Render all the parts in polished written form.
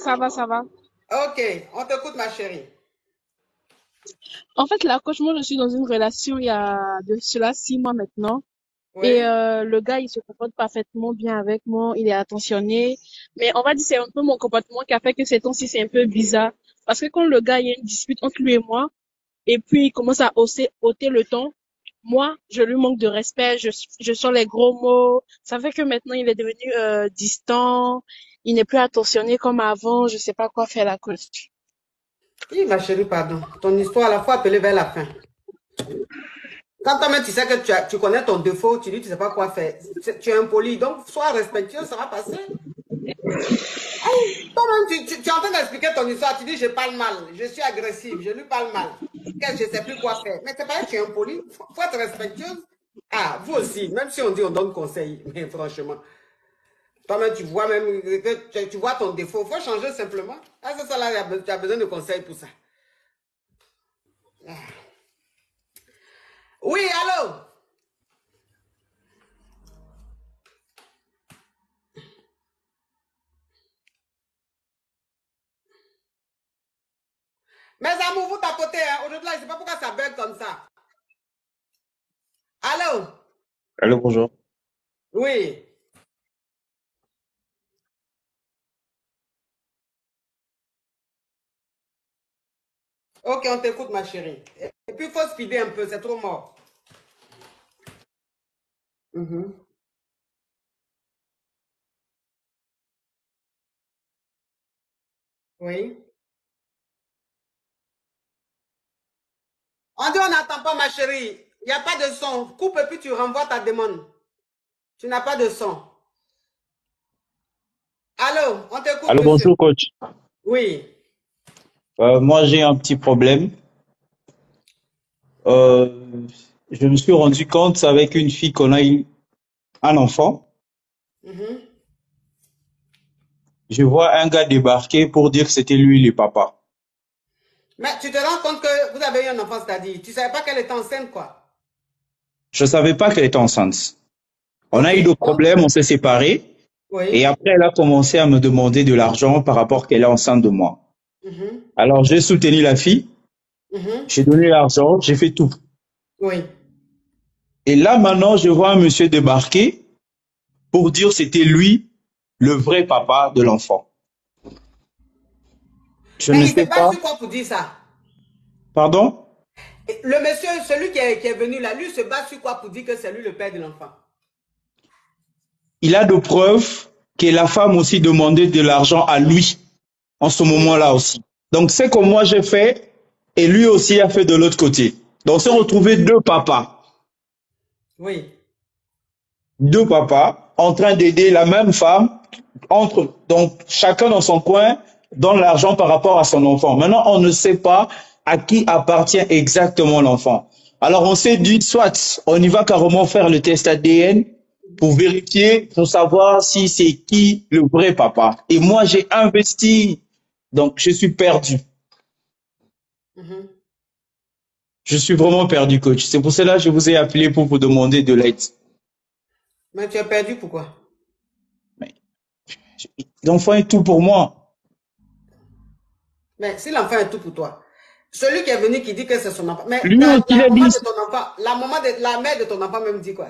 Ça va, ça va. Ok, on t'écoute, ma chérie. En fait, là, coach, moi, je suis dans une relation il y a de cela 6 mois maintenant. Et Oui? le gars, il se comporte parfaitement bien avec moi. Il est attentionné. Mais on va dire, c'est un peu mon comportement qui a fait que ces temps-ci, c'est un peu bizarre. Parce que quand le gars, il y a une dispute entre lui et moi, et puis il commence à ôter le ton, moi, je lui manque de respect. Je sors les gros mots. Ça fait que maintenant, il est devenu distant. Il n'est plus attentionné comme avant. Je sais pas quoi faire, la coach. Oui, ma chérie, pardon. Ton histoire, à la fois appelée vers la fin. Quand toi-même, tu sais que tu connais ton défaut, tu dis, tu ne sais pas quoi faire. Tu es impoli, donc sois respectueux, ça va passer. Toi-même, tu es en train d'expliquer ton histoire, tu dis, je parle mal, je suis agressive, je lui parle mal. Je ne sais plus quoi faire. Mais c'est pas que tu es impoli, faut être respectueuse. Ah, vous aussi, même si on dit on donne conseil, mais franchement, toi-même, tu vois même que tu vois ton défaut, il faut changer simplement. Ah, c'est ça là, tu as besoin de conseils pour ça. Oui, allô? Mes amours, vous tapotez, hein? Aujourd'hui, je ne sais pas pourquoi ça bug comme ça. Allô? Allô, bonjour. Oui. Ok, on t'écoute, ma chérie. Et puis, il faut speeder un peu, c'est trop mort. Mhm. Oui. On dit, on n'entend pas, ma chérie. Il n'y a pas de son. Coupe et puis tu renvoies ta demande. Tu n'as pas de son. Allô? On t'écoute, Allô, monsieur. bonjour, coach. Oui. Moi, j'ai un petit problème. Euh, je me suis rendu compte avec une fille qu'on a eu un enfant. Mhm. Je vois un gars débarquer pour dire que c'était lui le papa. Mais tu te rends compte que vous avez eu un enfant, c'est-à-dire, tu ne savais pas qu'elle était enceinte, quoi. Je savais pas qu'elle était enceinte. On Ok. a eu des Donc, problèmes, on s'est séparés. Et oui. après, elle a commencé à me demander de l'argent par rapport qu'elle est enceinte de moi. Mhm. Alors, j'ai soutenu la fille, Mhm. j'ai donné l'argent, j'ai fait tout. Oui. Et là, maintenant, je vois un monsieur débarquer pour dire que c'était lui le vrai papa de l'enfant. Je Mais ne il se sais base pas. sur quoi pour dire ça? Pardon? Et le monsieur, celui qui est venu là, lui se base sur quoi pour dire que c'est lui le père de l'enfant? Il a de preuves que la femme aussi demandait de l'argent à lui en ce Oui. moment-là aussi. Donc c'est comme moi j'ai fait et lui aussi a fait de l'autre côté. Donc on s'est Oui. retrouvé Oui. deux papas en train d'aider la même femme entre donc chacun dans son coin donne l'argent par rapport à son enfant. Maintenant on ne sait pas à qui appartient exactement l'enfant. Alors on s'est dit soit on y va carrément faire le test ADN pour vérifier, pour savoir si c'est qui le vrai papa. Et moi j'ai investi, donc je suis perdu. Mhm. Je suis vraiment perdu, coach. C'est pour cela que je vous ai appelé pour vous demander de l'aide. Mais tu as perdu pourquoi? Mais l'enfant est tout pour moi. Mais si l'enfant est tout pour toi, celui qui est venu qui dit que c'est son enfant, mais Lui aussi, il la a maman dit, de ton enfant, la mère de ton enfant même dit quoi?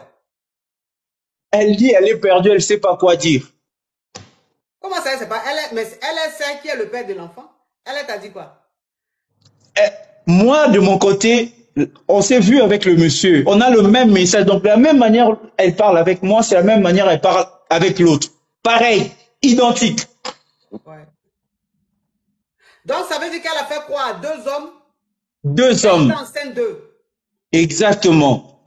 elle dit, elle est perdue, elle ne sait pas quoi dire. Comment ça, c'est pas? Mais elle est celle qui est le père de l'enfant. Elle t'a dit quoi? Eh, moi, de mon côté, on s'est vu avec le monsieur. On a le même message. Donc, de la même manière elle parle avec moi, c'est la même manière elle parle avec l'autre. Pareil, identique. Ouais. Donc ça veut dire qu'elle a fait quoi à deux hommes, Deux qu'elle était hommes. enceinte d'eux. Exactement.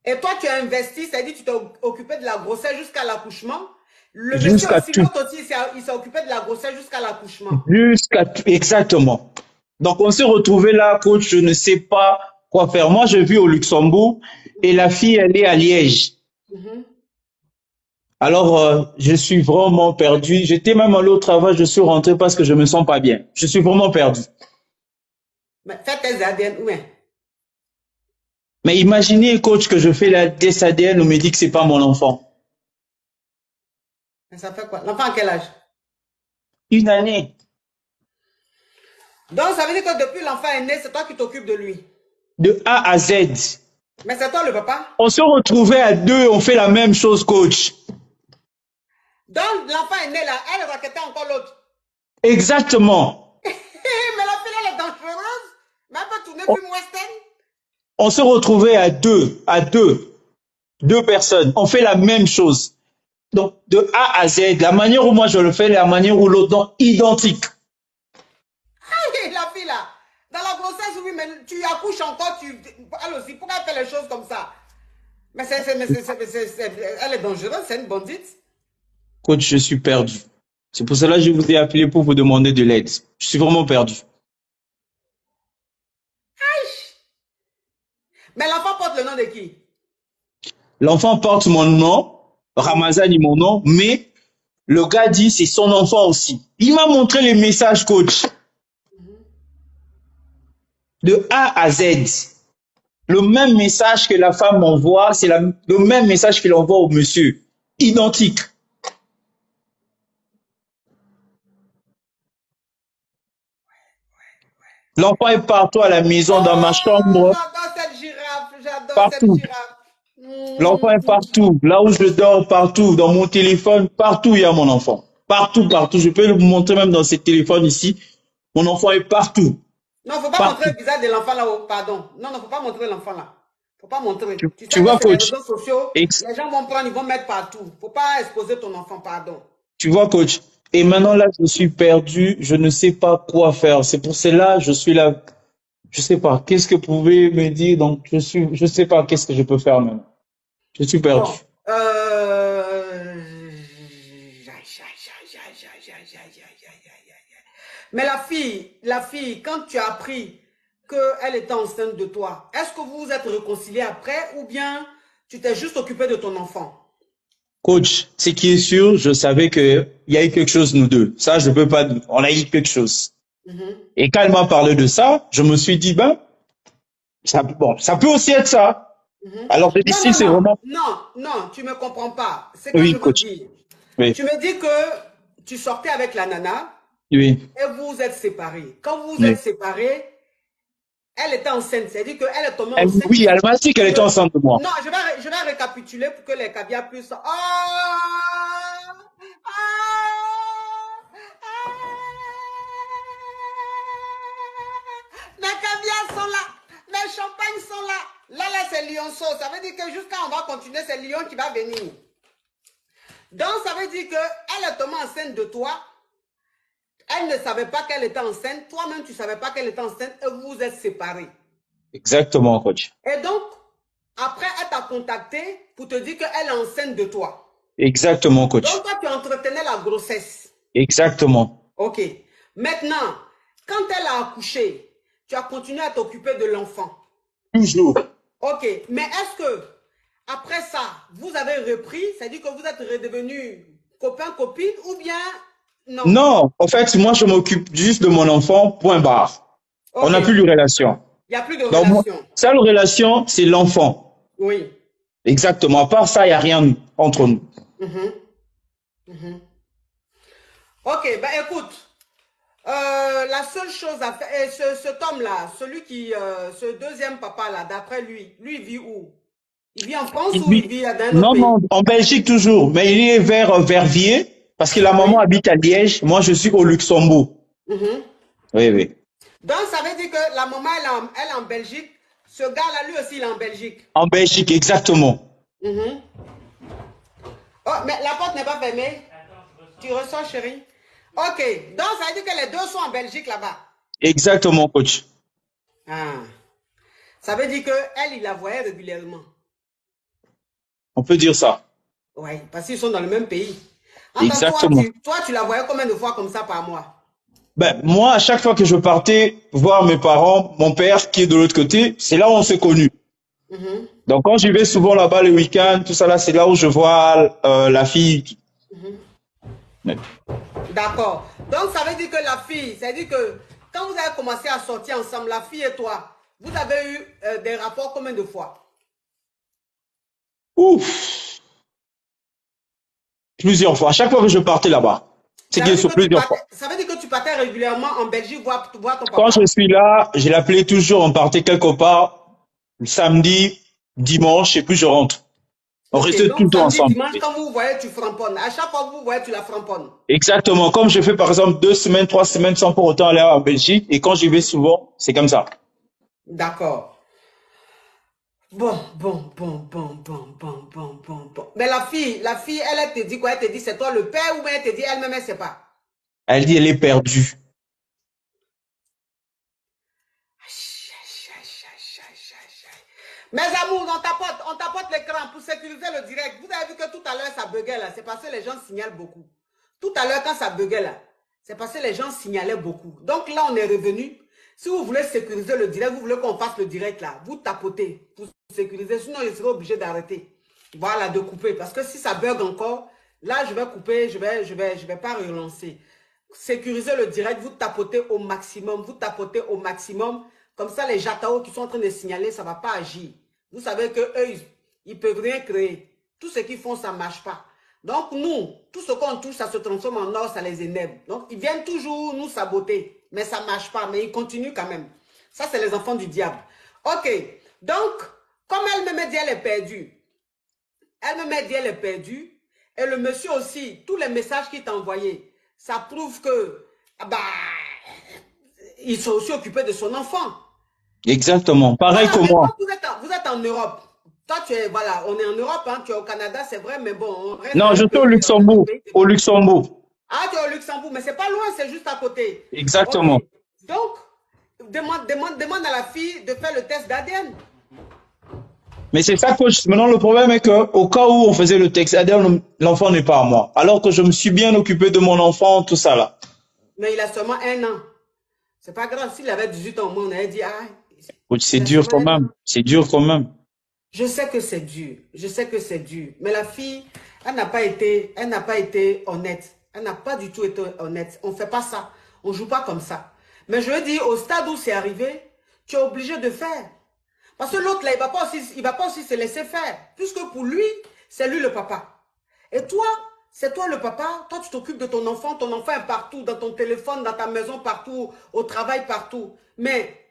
Et toi, tu as investi, c'est-à-dire tu t'es occupé de la grossesse jusqu'à l'accouchement. Le monsieur Jusqu'à aussi, tout. l'autre aussi, il s'est occupé de la grossesse jusqu'à l'accouchement. Jusqu'à tout. Exactement. Donc, on s'est retrouvé là, coach, je ne sais pas quoi faire. Moi, je vis au Luxembourg et la Mhm, fille, elle est à Liège. mhm. Alors, je suis vraiment perdu. J'étais même allé au travail, je suis rentré parce que je me sens pas bien. Je suis vraiment perdu. Mais fais tes ADN, oui. Mais imaginez, coach, que je fais la test ADN, on me dit que c'est pas mon enfant. Mais ça fait quoi? L'enfant a quel âge? 1 année. Donc, ça veut dire que depuis l'enfant est né, c'est toi qui t'occupes de lui. De A à Z. Mais c'est toi le papa. On se retrouvait à deux, on fait la même chose, coach. Donc, l'enfant est né là, elle raquettait encore l'autre. Exactement. Mais la fille, elle est dangereuse. Mais elle peut tourner On, film western. on se retrouvait à deux personnes. On fait la même chose. Donc, de A à Z, la manière où moi je le fais, la manière où l'autre, donc, identique. La fille là, dans la grossesse, oui, mais tu accouches encore, elle aussi, pourquoi elle fait les choses comme ça? Mais elle est dangereuse, c'est une bandite. Coach, je suis perdu. C'est pour cela que je vous ai appelé pour vous demander de l'aide. Je suis vraiment perdu. Mais l'enfant porte le nom de qui? L'enfant porte mon nom, Ramazan est mon nom, mais le gars dit c'est son enfant aussi. Il m'a montré les messages, coach, de A à Z. Le même message que la femme m'envoie, c'est le même message qu'il envoie au monsieur. Identique. L'enfant est partout à la maison, dans ma Oh, chambre, j'adore cette girafe, j'adore cette partout. girafe. L'enfant est Mmh. partout. Là où je dors, partout. Dans mon téléphone, partout, il y a mon enfant. Partout, partout. Je peux le montrer même dans ce téléphone ici. Mon enfant est partout. Non, faut pas montrer Partout. le visage de l'enfant là-haut, pardon. Non, non, faut pas montrer l'enfant là. Faut pas montrer. Tu Tu sais que vois, c'est les coach? réseaux sociaux, Ex- les gens vont prendre, ils vont mettre partout. Faut pas exposer ton enfant, pardon. Tu vois, coach? Et maintenant, là, je suis perdu. Je ne sais pas quoi faire. C'est pour cela, je suis là. Je sais pas. Qu'est-ce que vous pouvez me dire? Donc, je sais pas qu'est-ce que je peux faire maintenant. Je suis perdu. Bon. Mais la fille, quand tu as appris qu'elle était enceinte de toi, est-ce que vous vous êtes réconciliés après ou bien tu t'es juste occupé de ton enfant? Coach, ce qui est sûr, je savais que il y a eu quelque chose, nous deux. Ça, je peux pas, on a eu quelque chose. Mhm. Et quand elle m'a parlé de ça, je me suis dit, ben, bon, ça peut aussi être ça. Mhm. Alors, je dis, Non, si non, c'est non, vraiment, non, non, tu me comprends pas. C'est que je oui, veux coach. dire. Oui, Tu me dis que tu sortais avec la nana oui, et vous vous êtes séparés. Quand vous vous oui. êtes séparés, elle était enceinte. C'est-à-dire qu'elle est tombée enceinte. Oui, elle m'a dit qu'elle était enceinte de moi. Non, je vais récapituler pour que les caviars puissent. Oh! Ah! Ah! Mes caviars sont là. Mes champagnes sont là. Là, c'est lionceau. Ça veut dire que jusqu'à on va continuer, c'est Lion qui va venir. Donc, ça veut dire qu'elle est tombée enceinte de toi. Elle ne savait pas qu'elle était enceinte. Toi-même, tu ne savais pas qu'elle était enceinte et vous vous êtes séparés. Exactement, coach. Et donc, après, elle t'a contacté pour te dire qu'elle est enceinte de toi. Exactement, coach. Donc, toi, tu entretenais la grossesse. Exactement. OK. Maintenant, quand elle a accouché, tu as continué à t'occuper de l'enfant. Toujours. OK. Mais est-ce que, après ça, vous avez repris, c'est-à-dire que vous êtes redevenus copain-copine ou bien non? Non, en fait, moi, je m'occupe juste de mon enfant, point barre. On n'a OK. plus de relation. Il n'y a plus de Donc, moi, relation. seule relation, c'est l'enfant. Oui. Exactement. À part ça, il n'y a rien entre nous. Mhm. Mhm. OK. Ben écoute, la seule chose à faire, et cet homme-là, celui qui, ce deuxième papa-là, d'après lui, lui, il vit où? Il vit en France ou il vit dans un autre Non, pays? non, en Belgique toujours, mais il est vers Verviers, parce que la maman Oui. habite à Liège, moi je suis au Luxembourg. Mhm. Oui, oui. Donc, ça veut dire que la maman, elle est en Belgique. Ce gars-là, lui aussi, il est en Belgique. En Belgique, exactement. Mhm. Oh, mais la porte n'est pas fermée. Tu ressors, chérie. OK. Donc, ça veut dire que les deux sont en Belgique là-bas. Exactement, coach. Ah. Ça veut dire qu'elle, il la voyait régulièrement. On peut dire ça. Oui, parce qu'ils sont dans le même pays. Attends, Exactement. toi, tu la voyais combien de fois comme ça par mois? Ben, moi, à chaque fois que je partais voir mes parents, mon père qui est de l'autre côté, c'est là où on s'est connus. Mhm. Donc, quand j'y vais souvent là-bas le week-end, tout ça là, c'est là où je vois la fille. Mhm. Ouais. D'accord. Donc, ça veut dire que la fille, ça veut dire que quand vous avez commencé à sortir ensemble, la fille et toi, vous avez eu des rapports combien de fois? Ouf, plusieurs fois. À chaque fois que je partais là-bas, c'est Ça qu'il veut dire sur que tu plusieurs partais, fois. ça veut dire que tu partais régulièrement en Belgique voir ton Quand je papa? suis là, je l'appelais toujours, on partait quelque part, le samedi, dimanche, et puis je rentre. On Ok, restait tout donc le temps samedi, ensemble. dimanche, quand vous vous voyez, tu framponnes. À chaque fois que vous vous voyez, tu la framponnes. Exactement. Comme je fais par exemple 2 semaines, 3 semaines sans pour autant aller en Belgique, et quand j'y vais souvent, c'est comme ça. D'accord. Bon. Mais la fille, elle te dit quoi? Elle te dit c'est toi le père ou bien elle te dit elle-même, elle sait pas? Elle dit elle est perdue. Mes amours, on tapote l'écran pour sécuriser le direct. Vous avez vu que tout à l'heure, ça buguait là. C'est parce que les gens signalent beaucoup. Tout à l'heure, quand ça buguait là, c'est parce que les gens signalaient beaucoup. Donc là, on est revenu. Si vous voulez sécuriser le direct, vous voulez qu'on fasse le direct là, vous tapotez pour sécuriser. Sinon, je serai obligé d'arrêter. Voilà, de couper. Parce que si ça bug encore, là, je vais couper, je vais pas relancer. Sécuriser le direct, vous tapotez au maximum. Vous tapotez au maximum. Comme ça, les jataos qui sont en train de signaler, ça ne va pas agir. Vous savez qu'eux, ils ne peuvent rien créer. Tout ce qu'ils font, ça ne marche pas. Donc, nous, tout ce qu'on touche, ça se transforme en or, ça les énerve. Donc, ils viennent toujours nous saboter. Mais ça ne marche pas. Mais ils continuent quand même. Ça, c'est les enfants du diable. OK. Donc, comme elle me dit, elle est perdue. Elle me dit, elle est perdue. Et le monsieur aussi, tous les messages qu'il t'a envoyés, ça prouve que, bah, ils sont aussi occupés de son enfant. Exactement. Pareil Voilà, que mais moi. quand vous êtes en Europe, toi, tu es, voilà, on est en Europe, hein, tu es au Canada, c'est vrai, mais bon, on reste dans Non, les je suis au pays, Luxembourg. Au Luxembourg. Ah, tu es au Luxembourg, mais c'est pas loin, c'est juste à côté. Ok. Exactement. Donc, demande à la fille de faire le test d'ADN. Mais c'est ça, coach. Maintenant, le problème est que, au cas où on faisait le texte ADN, l'enfant n'est pas à moi. Alors que je me suis bien occupé de mon enfant, tout ça là. Mais il a seulement 1 an. C'est pas grave, s'il avait 18 ans, on aurait dit, ah, Coach, c'est il a dur seulement quand 1 an. même. C'est dur quand même. Je sais que c'est dur. Je sais que c'est dur. Mais la fille, elle n'a pas été honnête. Elle n'a pas du tout été honnête. On ne fait pas ça. On ne joue pas comme ça. Mais je veux dire, au stade où c'est arrivé, tu es obligé de faire. Parce que l'autre, là, il ne va pas aussi se laisser faire. Puisque pour lui, c'est lui le papa. Et toi, c'est toi le papa. Toi, tu t'occupes de ton enfant. Ton enfant est partout, dans ton téléphone, dans ta maison, partout, au travail, partout. Mais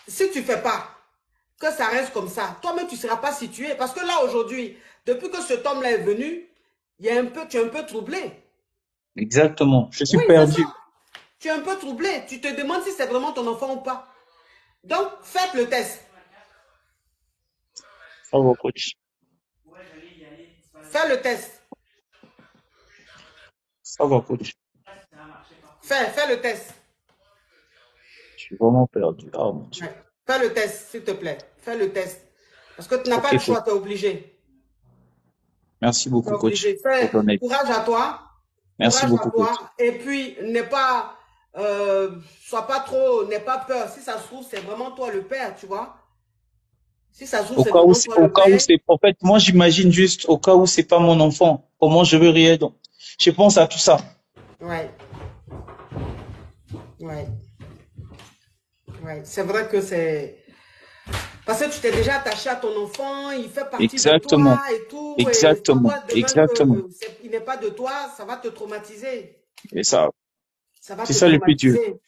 si tu ne fais pas, que ça reste comme ça, toi-même, tu ne seras pas situé. Parce que là, aujourd'hui, depuis que cet homme-là est venu, tu es un peu troublé. Exactement. Je suis Oui, c'est ça. perdu. Tu es un peu troublé. Tu te demandes si c'est vraiment ton enfant ou pas. Donc, faites le test. Ça va, coach. Fais le test. Ça va, coach. Fais le test. Je suis vraiment perdu. Oh mon Dieu. Ouais. Fais le test, s'il te plaît. Fais le test. Parce que tu n'as pas Ok, le choix, coach. tu es obligé. Merci Tu es beaucoup, coach. obligé. Fais Pour ton aide. courage à toi. Merci Courage à beaucoup, coach. toi. Et puis, n'aie pas peur. Si ça se trouve, c'est vraiment toi le père, tu vois. Si ça se trouve, c'est vraiment toi Au le cas où père. c'est, en fait, moi, j'imagine juste au cas où c'est pas mon enfant. Comment je veux rire donc. Je pense à tout ça. Ouais. Ouais. Ouais. C'est vrai que c'est... Parce que tu t'es déjà attaché à ton enfant, il fait partie de Exactement. toi et tout. Et Exactement. savoir demain Exactement. qu'il n'est pas de toi, ça va te traumatiser. Et ça, Ça va c'est te ça le plus dur. traumatiser.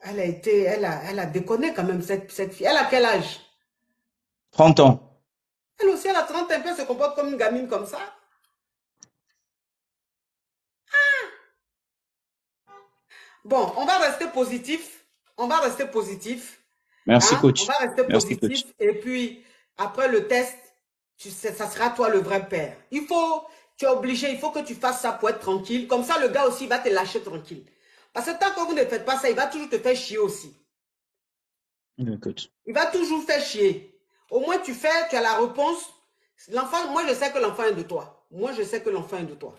Elle a déconné quand même, cette fille. Elle a quel âge? 30 ans. Elle aussi, elle a 30 ans, elle se comporte comme une gamine comme ça. Bon, on va rester positif. On va rester positif. Merci, Hein? On coach. va rester Merci, coach. positif. Et puis, après le test, tu sais, ça sera toi le vrai père. Tu es obligé, il faut que tu fasses ça pour être tranquille. Comme ça, le gars aussi va te lâcher tranquille. Parce que tant que vous ne faites pas ça, il va toujours te faire chier aussi. Oui, coach. Il va toujours faire chier. Au moins, tu as la réponse. L'enfant, moi, je sais que l'enfant est de toi. Moi, je sais que l'enfant est de toi.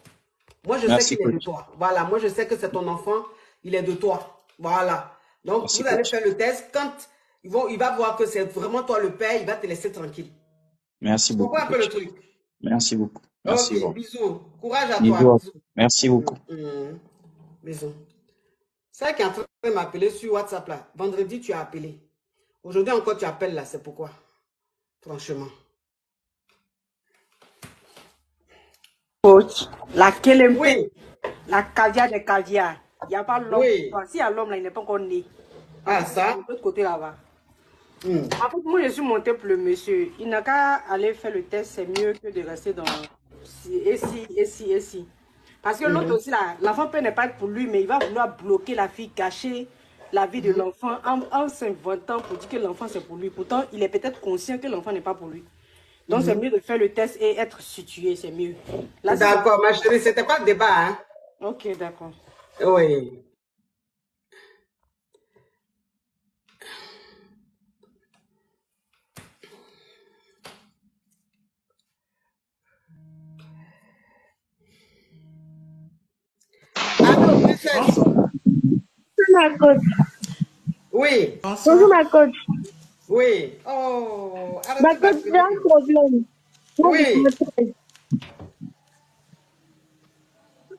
Moi, je sais Merci, qu'il est de coach. toi. Voilà, moi, je sais que c'est ton enfant, il est de toi. Voilà. Donc, Merci, vous allez coach. faire le test. Quand il va voir que c'est vraiment toi le père, il va te laisser tranquille. Merci Tu beaucoup, comprends un peu le coach. truc? Merci beaucoup. Merci, Ok, bon. bisous. Courage à toi. Bisous. Bisous. Merci beaucoup. Bisous. C'est qui est en train de m'appeler sur WhatsApp là. Vendredi, tu as appelé. Aujourd'hui encore, tu appelles là. C'est pourquoi? Franchement. Coach, la Kélempe, Oui, la caviar des caviars. Il n'y a pas l'homme. oui. Si il y a l'homme là, il n'est pas encore né. Ah, ça? De l'autre côté là-bas. Hmm. En fait, moi je suis montée pour le monsieur. Il n'a qu'à aller faire le test, c'est mieux que de rester dans. Et si. Parce que l'autre aussi là, l'enfant peut ne pas être pour lui, mais il va vouloir bloquer la fille, cacher la vie de l'enfant en s'inventant pour dire que l'enfant c'est pour lui. Pourtant, il est peut-être conscient que l'enfant n'est pas pour lui. Donc c'est mieux de faire le test et être situé, c'est mieux. D'accord, ma chérie, c'était pas le débat, hein? Ok, d'accord. Oui. Allô, princesse? Ma coach. Oui, Bonjour, ma coach. oui. Oh, Ma arrêtez coach, j'ai un d'appeler. problème. Oui.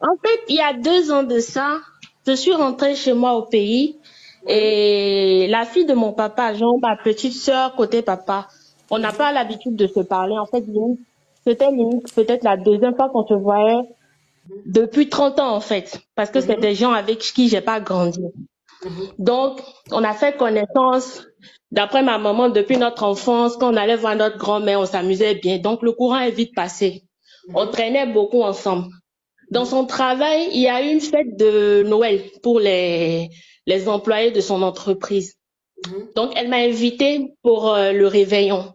En fait, il y a 2 ans de ça, je suis rentrée chez moi au pays et la fille de mon papa, genre ma petite sœur côté papa, on n'a pas l'habitude de se parler. En fait, c'était limite peut-être la 2e fois qu'on se voyait depuis 30 ans en fait, parce que c'est des gens avec qui j'ai pas grandi. Donc, on a fait connaissance, d'après ma maman, depuis notre enfance, quand on allait voir notre grand-mère, on s'amusait bien. Donc, le courant est vite passé. On traînait beaucoup ensemble. Dans son travail, il y a eu une fête de Noël pour les employés de son entreprise. Donc, elle m'a invitée pour le réveillon.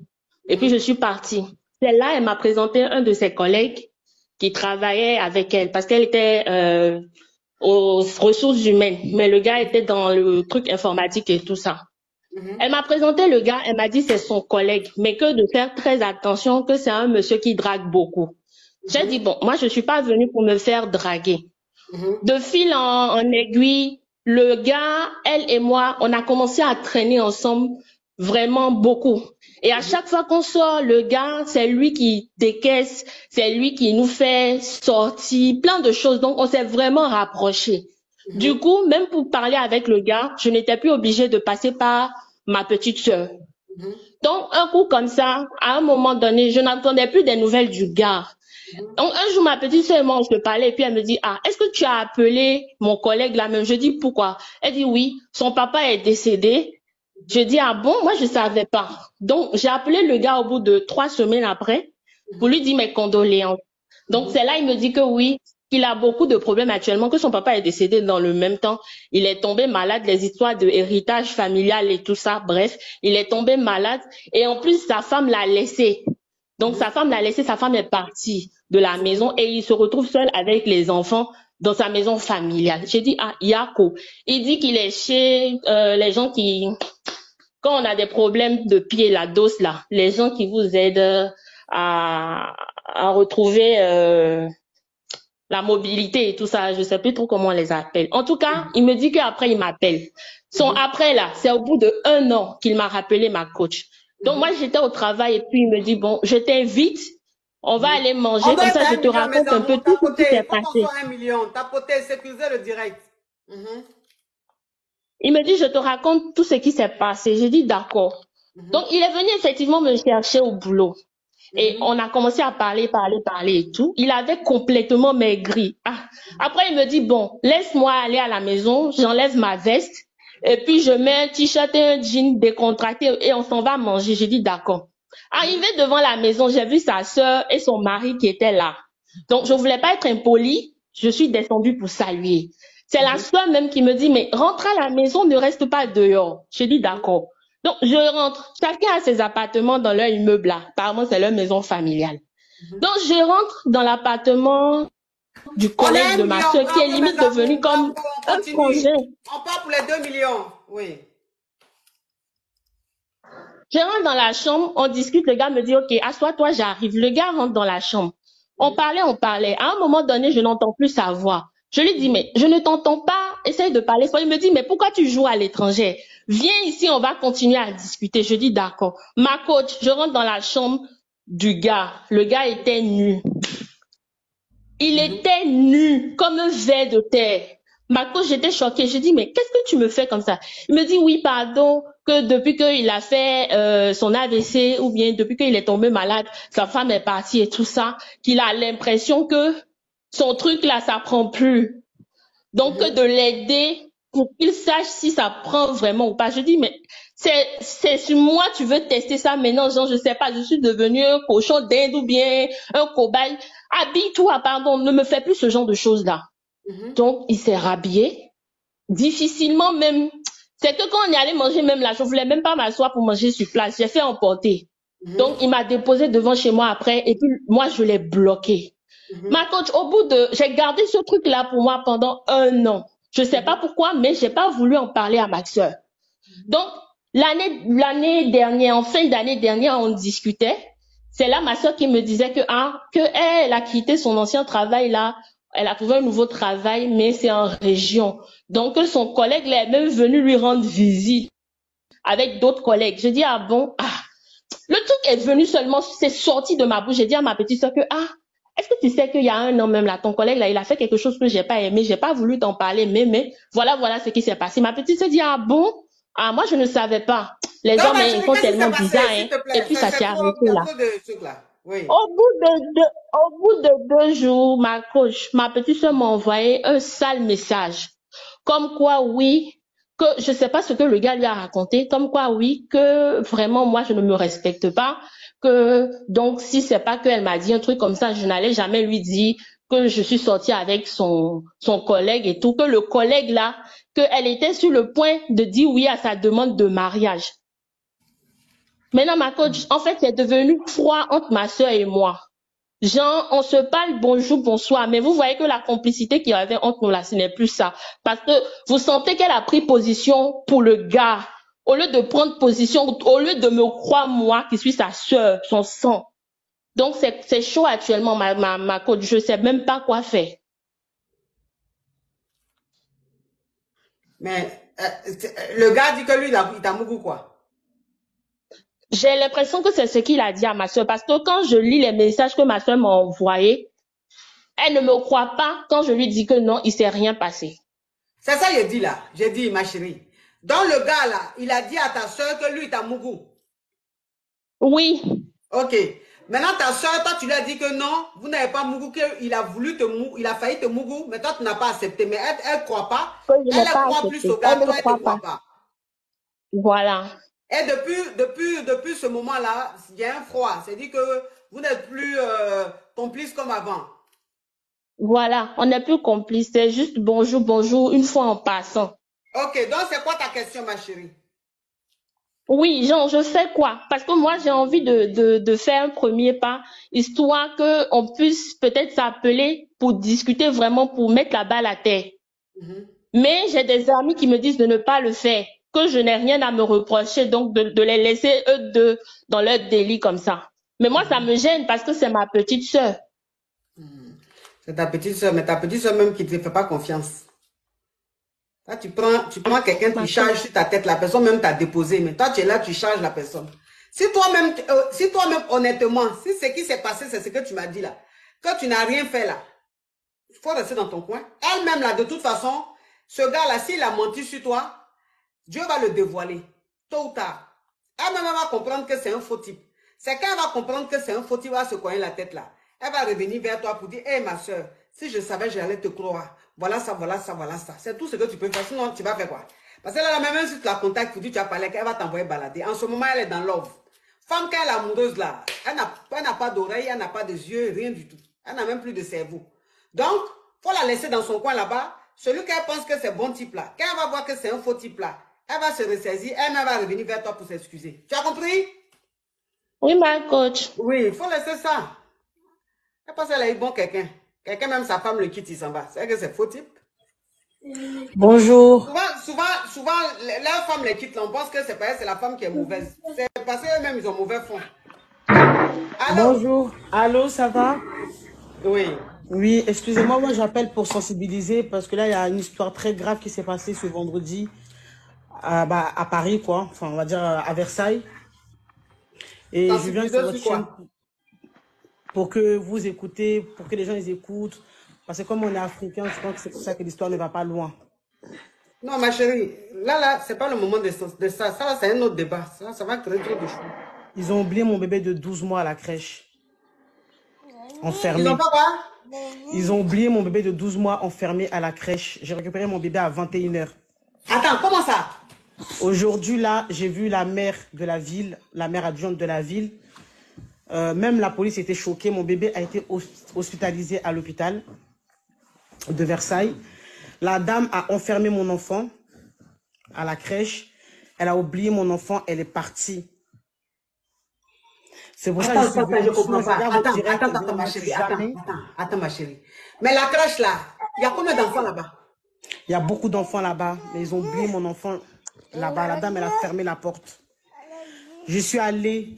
Et puis, je suis partie. Celle-là, elle m'a présenté un de ses collègues qui travaillait avec elle parce qu'elle était aux ressources humaines. Mais le gars était dans le truc informatique et tout ça. Elle m'a présenté le gars, elle m'a dit c'est son collègue, mais que de faire très attention, que c'est un monsieur qui drague beaucoup. J'ai dit, bon, moi, je suis pas venue pour me faire draguer. De fil en aiguille, le gars, elle et moi, on a commencé à traîner ensemble vraiment beaucoup. Et à chaque fois qu'on sort, le gars, c'est lui qui décaisse, c'est lui qui nous fait sortir, plein de choses. Donc, on s'est vraiment rapprochés. Du coup, même pour parler avec le gars, je n'étais plus obligée de passer par ma petite sœur. Donc, un coup comme ça, à un moment donné, je n'entendais plus des nouvelles du gars. Donc, un jour, ma petite sœur et moi, on se parlait et puis elle me dit, ah, est-ce que tu as appelé mon collègue là même? Je dis, pourquoi? Elle dit, oui, son papa est décédé. Je dis, ah bon, moi, je savais pas. Donc, j'ai appelé le gars au bout de 3 semaines après pour lui dire mes condoléances. Donc, c'est là, il me dit que oui, qu'il a beaucoup de problèmes actuellement, que son papa est décédé dans le même temps. Il est tombé malade, les histoires de héritage familial et tout ça, bref, il est tombé malade et en plus, sa femme l'a laissé. Donc, sa femme l'a laissé, sa femme est partie de la maison et il se retrouve seul avec les enfants dans sa maison familiale. J'ai dit, ah, Yako. Il dit qu'il est chez les gens qui, quand on a des problèmes de pied, la dose là, les gens qui vous aident à retrouver la mobilité et tout ça, je sais plus trop comment on les appelle. En tout cas, il me dit qu'après, il m'appelle. Son après là, c'est au bout de 1 an qu'il m'a rappelé ma coach. Donc moi, j'étais au travail et puis il me dit, bon, je t'invite, on va aller manger, On doit comme ça être je 1 te million, mes raconte un peu amours, tout ce qui tapoter. s'est Il faut qu'on passé. soit 1 million. Tapoter, sécuriser le direct. Il me dit, je te raconte tout ce qui s'est passé. J'ai dit, d'accord. Donc, il est venu effectivement me chercher au boulot. Et on a commencé à parler et tout. Il avait complètement maigri. Ah. Après, il me dit, bon, laisse-moi aller à la maison, j'enlève ma veste, et puis je mets un t-shirt et un jean décontracté et on s'en va manger. J'ai dit, d'accord. Arrivé devant la maison, j'ai vu sa sœur et son mari qui étaient là. Donc, je voulais pas être impolie. Je suis descendue pour saluer. C'est la sœur même qui me dit, mais rentre à la maison, ne reste pas dehors. J'ai dit, d'accord. Donc, je rentre. Chacun a ses appartements dans leur immeuble là. Apparemment, c'est leur maison familiale. Donc, je rentre dans l'appartement du On est collègue 1 de ma million, sœur qui est bravo, limite mes amours, devenu comme bravo, on un continue. projet. On part pour les 2 millions. Oui. Je rentre dans la chambre, on discute, le gars me dit, OK, assois-toi, j'arrive. Le gars rentre dans la chambre. On parlait. À un moment donné, je n'entends plus sa voix. Je lui dis, mais je ne t'entends pas, essaye de parler fort. Il me dit, mais pourquoi tu joues à l'étranger? Viens ici, on va continuer à discuter. Je dis, d'accord. Ma coach, je rentre dans la chambre du gars. Le gars était nu. Il était nu, comme un ver de terre. Ma coach, j'étais choquée. Je dis, mais qu'est-ce que tu me fais comme ça? Il me dit, oui, pardon, que depuis qu'il a fait son AVC ou bien depuis qu'il est tombé malade, sa femme est partie et tout ça, qu'il a l'impression que son truc là, ça prend plus. Donc, de l'aider pour qu'il sache si ça prend vraiment ou pas. Je dis, mais c'est sur moi, tu veux tester ça maintenant, genre, je sais pas, je suis devenu un cochon d'Inde ou bien un cobaye. Habille-toi, pardon, ne me fais plus ce genre de choses-là. Donc, il s'est rhabillé. Difficilement même. C'est que quand on est allé manger même là, je voulais même pas m'asseoir pour manger sur place. J'ai fait emporter. Donc, il m'a déposé devant chez moi après et puis moi, je l'ai bloqué. Ma coach, j'ai gardé ce truc-là pour moi pendant 1 an. Je sais pas pourquoi, mais j'ai pas voulu en parler à ma sœur. Donc, l'année dernière, en fin d'année dernière, on discutait. C'est là ma sœur qui me disait que elle a quitté son ancien travail là. Elle a trouvé un nouveau travail, mais c'est en région. Donc, son collègue là est même venu lui rendre visite avec d'autres collègues. Je dis, ah bon, le truc est venu seulement, c'est sorti de ma bouche. J'ai dit à ma petite sœur que, est-ce que tu sais qu'il y a 1 an même là, ton collègue là, il a fait quelque chose que j'ai pas aimé, j'ai pas voulu t'en parler, mais voilà ce qui s'est passé. Ma petite sœur dit, ah bon? Ah, moi, je ne savais pas. Les Donc, hommes, ma ils chérie, sont qu'est-ce qui s'est tellement passé, bizarres, s'il te plaît? Et puis, ça s'est arrêté là. Trop de trucs là. Oui. Au bout de 2 jours, ma petite sœur m'a envoyé un sale message. Comme quoi, oui, que je sais pas ce que le gars lui a raconté, comme quoi, oui, que vraiment, moi, je ne me respecte pas, que, donc, si c'est pas qu'elle m'a dit un truc comme ça, je n'allais jamais lui dire que je suis sortie avec son collègue et tout, que le collègue là, qu'elle était sur le point de dire oui à sa demande de mariage. Maintenant, ma coach, en fait, c'est devenu froid entre ma sœur et moi. Genre, on se parle bonjour, bonsoir, mais vous voyez que la complicité qu'il y avait entre nous là, ce n'est plus ça. Parce que vous sentez qu'elle a pris position pour le gars. Au lieu de prendre position, au lieu de me croire moi, qui suis sa sœur, son sang. Donc, c'est chaud actuellement, ma coach. Je sais même pas quoi faire. Mais le gars dit que lui, il t'a mouru quoi? J'ai l'impression que c'est ce qu'il a dit à ma soeur. Parce que quand je lis les messages que ma soeur m'a envoyés, elle ne me croit pas quand je lui dis que non, il s'est rien passé. C'est ça que j'ai dit là. J'ai dit, ma chérie. Donc le gars là, il a dit à ta soeur que lui, il t'a mouru. Oui. Ok. Maintenant, ta soeur, toi, tu lui as dit que non, vous n'avez pas mouru, qu'il a voulu te mourir, il a failli te mourir, mais toi, tu n'as pas accepté. Mais elle ne croit pas. Elle croit plus au gars, toi, elle ne croit pas. Voilà. Et depuis ce moment-là, il y a un froid. C'est-à-dire que vous n'êtes plus complices comme avant. Voilà, on n'est plus complices. C'est juste bonjour, bonjour, une fois en passant. Ok, donc c'est quoi ta question, ma chérie? Oui, genre, je fais quoi? Parce que moi, j'ai envie de faire un premier pas, histoire qu'on puisse peut-être s'appeler pour discuter vraiment, pour mettre la balle à terre. Mais j'ai des amis qui me disent de ne pas le faire, que je n'ai rien à me reprocher, donc de les laisser eux deux dans leur délit comme ça. Mais moi, ça me gêne parce que c'est ma petite sœur. C'est ta petite sœur, mais ta petite sœur même qui ne te fait pas confiance. Là, tu prends quelqu'un qui charge sur ta tête, la personne même t'a déposé, mais toi, tu es là, tu charges la personne. Si toi-même, honnêtement, si ce qui s'est passé, c'est ce que tu m'as dit là, que tu n'as rien fait là, il faut rester dans ton coin. Elle-même là, de toute façon, ce gars-là, s'il a menti sur toi, Dieu va le dévoiler, tôt ou tard. Elle-même va comprendre que c'est un faux type. C'est quand elle va comprendre que c'est un faux type, elle va se coincer la tête là. Elle va revenir vers toi pour dire, hé ma soeur, si je savais, j'allais te croire. Voilà ça, voilà ça, voilà ça. C'est tout ce que tu peux faire. Sinon, tu vas faire quoi? Parce que là, même si tu la contactes, tu as parlé, elle va t'envoyer balader. En ce moment, elle est dans love. Femme, quand elle est amoureuse là, elle n'a pas d'oreille, elle n'a pas de yeux, rien du tout. Elle n'a même plus de cerveau. Donc, il faut la laisser dans son coin là-bas. Celui qu'elle pense que c'est bon type là, quand elle va voir que c'est un faux type là, elle va se ressaisir, elle va revenir vers toi pour s'excuser. Tu as compris? Oui, ma coach. Oui, il faut laisser ça. Elle pense qu'elle a eu bon quelqu'un. Quelqu'un, même sa femme le quitte, il s'en va. C'est que c'est faux type. Bonjour. Souvent, leurs femmes les quittent. On pense que c'est pas elle, c'est la femme qui est mauvaise. C'est parce qu'eux-mêmes, ils ont mauvais fond. Allô? Bonjour. Allô, ça va? Oui. Oui, excusez-moi, moi j'appelle pour sensibiliser parce que là, il y a une histoire très grave qui s'est passée ce vendredi à Paris, quoi. Enfin, on va dire à Versailles. Et je viens sur votre chaîne pour que vous écoutez, pour que les gens les écoutent. Parce que comme on est africain, je pense que c'est pour ça que l'histoire ne va pas loin. Non, ma chérie, là, c'est pas le moment de ça. Ça, c'est un autre débat. Ça va créer trop de choses. Ils ont oublié mon bébé de 12 mois à la crèche. Ils ont Enfermé. pas quoi? Ils ont oublié mon bébé de 12 mois enfermé à la crèche. J'ai récupéré mon bébé à 21 h. Attends, comment ça? Aujourd'hui, là, j'ai vu la maire de la ville, la maire adjointe de la ville. Même la police était choquée. Mon bébé a été hospitalisé à l'hôpital de Versailles. La dame a enfermé mon enfant à la crèche. Elle a oublié mon enfant. Elle est partie. C'est pour ça que je comprends pas. Attends, ma chérie. Attends, ma chérie. Mais la crèche, là, il y a combien d'enfants là-bas? Il y a beaucoup d'enfants là-bas. Mais ils ont oublié mon enfant là-bas. La dame, elle a fermé la porte. Je suis allée,